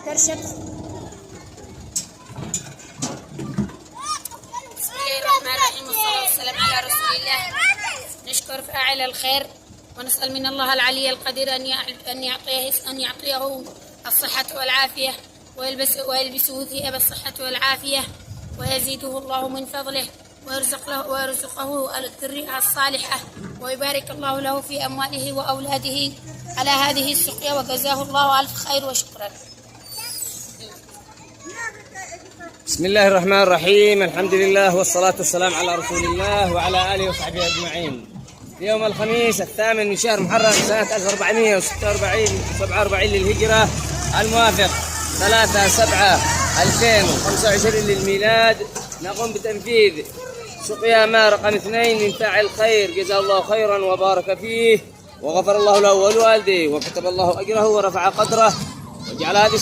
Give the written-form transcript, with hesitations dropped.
ترشب. بسم الله الرحمن الرحيم والصلاة والسلام على رسول الله. نشكر فاعل الخير ونسأل من الله العلي القدير أن يعطيه الصحة والعافية ويلبسه ثياب الصحة والعافية ويزيده الله من فضله ويرزقه الذرية الصالحة ويبارك الله له في أمواله وأولاده على هذه السقيا وجزاه الله ألف خير وشكرا. بسم الله الرحمن الرحيم. الحمد لله والصلاة والسلام على رسول الله وعلى آله وصحبه أجمعين. يوم الخميس 8 من شهر محرم سنة 1447 للهجرة الموافق 3/7/2025 للميلاد نقوم بتنفيذ سقيا ماء رقم 2 من فاعل خير جزاه الله خيرا وبارك فيه وغفر الله له ولوالديه وكتب الله أجره ورفع قدره وجعل هذه